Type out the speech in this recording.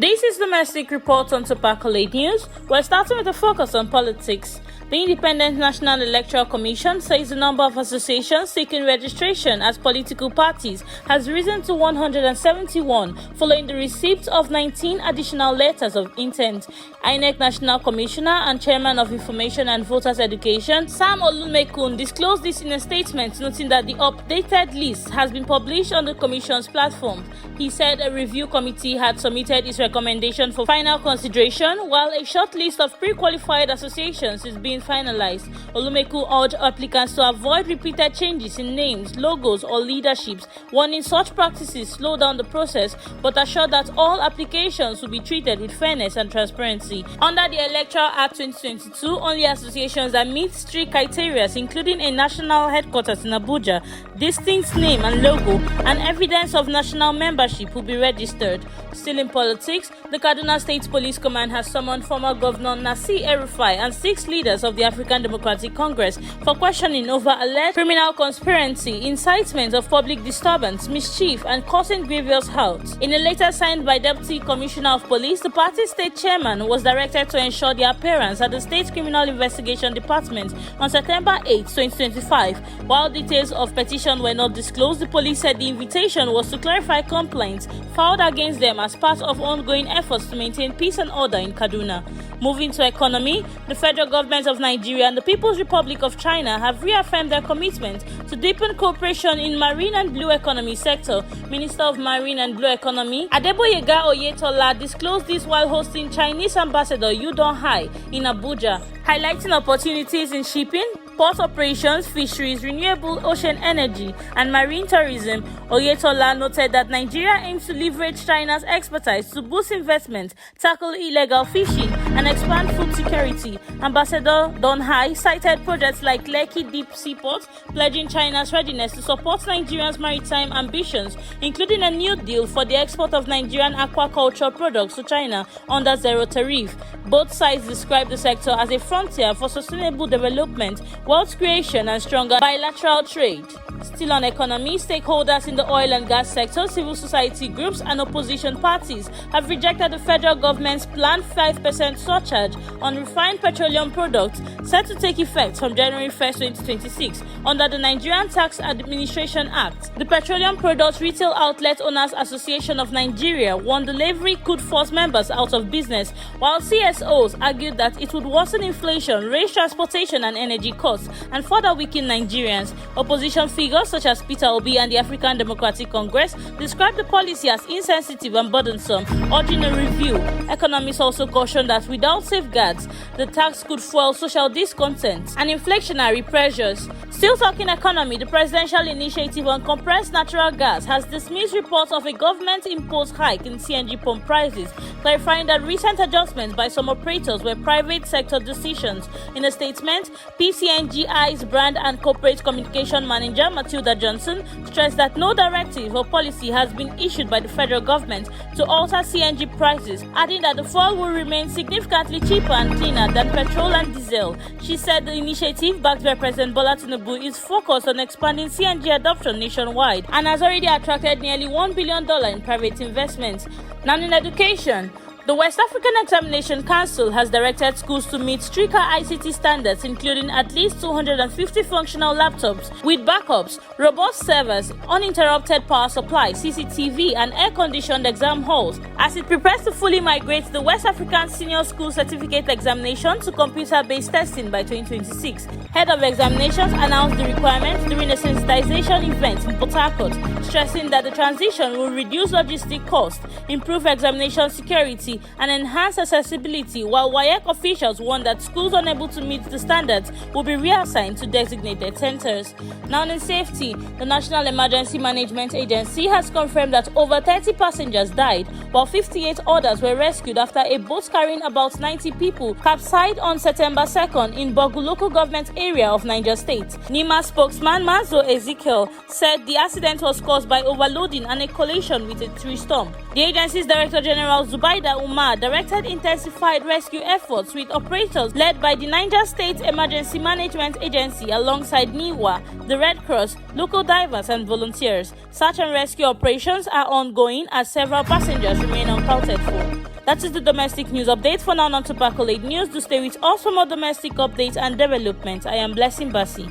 This is domestic report on Accolade News. We're starting with a focus on politics. The Independent National Electoral Commission says the number of associations seeking registration as political parties has risen to 171 following the receipt of 19 additional letters of intent. INEC National Commissioner and Chairman of Information and Voters Education, Sam Olumekun, disclosed this in a statement, noting that the updated list has been published on the Commission's platform. He said a review committee had submitted its recommendation for final consideration, while a short list of pre-qualified associations is being finalized. Olumekun urged applicants to avoid repeated changes in names, logos, or leaderships, warning such practices slow down the process, but assured that all applications will be treated with fairness and transparency. Under the Electoral Act 2022, only associations that meet strict criteria, including a national headquarters in Abuja, distinct name and logo, and evidence of national membership will be registered. Still in politics, the Kaduna State Police Command has summoned former Governor Nasir El-Rufai and 6 leaders of the African Democratic Congress for questioning over alleged criminal conspiracy, incitement of public disturbance, mischief, and causing grievous hurt. In a letter signed by Deputy Commissioner of Police, the party's state chairman was directed to ensure the appearance at the State Criminal Investigation Department on September 8, 2025. While details of petition were not disclosed, the police said the invitation was to clarify complaints filed against them as part of ongoing efforts to maintain peace and order in Kaduna. Moving to economy, the federal government of Nigeria and the People's Republic of China have reaffirmed their commitment to deepen cooperation in marine and blue economy sector. Minister of Marine and Blue Economy, Adeboyega Oyetola, disclosed this while hosting Chinese Ambassador Yu Donghai in Abuja, highlighting opportunities in shipping, port operations, fisheries, renewable ocean energy, and marine tourism. Oyetola noted that Nigeria aims to leverage China's expertise to boost investment, tackle illegal fishing, and expand food security. Ambassador Donghai cited projects like Lekki Deep Seaport, pledging China's readiness to support Nigeria's maritime ambitions, including a new deal for the export of Nigerian aquaculture products to China under zero tariff. Both sides described the sector as a frontier for sustainable development, wealth creation, and stronger bilateral trade. Still on economy, stakeholders in the oil and gas sector, civil society groups, and opposition parties have rejected the federal government's planned 5% surcharge on refined petroleum products set to take effect from January 1, 2026 under the Nigerian Tax Administration Act. The Petroleum Products Retail Outlet Owners Association of Nigeria warned the levy could force members out of business, while CSOs argued that it would worsen inflation, raise transportation and energy costs, and further weaken Nigerians. Opposition figures such as Peter Obi and the African Democratic Congress described the policy as insensitive and burdensome, urging a review. Economists also cautioned that without safeguards, the tax could fuel social discontent and inflationary pressures. Still talking economy, the presidential initiative on compressed natural gas has dismissed reports of a government-imposed hike in CNG pump prices, clarifying that recent adjustments by some operators were private sector decisions. In a statement, P-CNGI's brand and corporate communication manager, Matilda Johnson, stressed that no directive or policy has been issued by the federal government to alter CNG prices, adding that the fuel will remain significantly cheaper and cleaner than petrol and diesel. She said the initiative, backed by President Bola Tinubu, is focused on expanding CNG adoption nationwide and has already attracted nearly $1 billion in private investments. Now in education, the West African Examination Council has directed schools to meet stricter ICT standards, including at least 250 functional laptops with backups, robust servers, uninterrupted power supply, CCTV, and air-conditioned exam halls, as it prepares to fully migrate the West African Senior School Certificate Examination to computer-based testing by 2026. Head of Examinations announced the requirement during a sensitization event in Port Harcourt, stressing that the transition will reduce logistic costs, improve examination security, and enhance accessibility, while WAEC officials warn that schools unable to meet the standards will be reassigned to designated centers. Now in safety, the National Emergency Management Agency has confirmed that over 30 passengers died, while 58 others were rescued after a boat carrying about 90 people capsized on September 2nd in Bogu local government area of Niger State. NIMA spokesman Manzo Ezekiel said the accident was caused by overloading and a collision with a tree stump. The agency's Director General Zubaida Umar directed intensified rescue efforts with operators led by the Niger State Emergency Management Agency alongside NIWA, the Red Cross, local divers and volunteers. Search and rescue operations are ongoing as several passengers remain unaccounted for. That is the domestic news update. For now, on to Accolade News. Do stay with us for more domestic updates and developments. I am Blessing Bassi.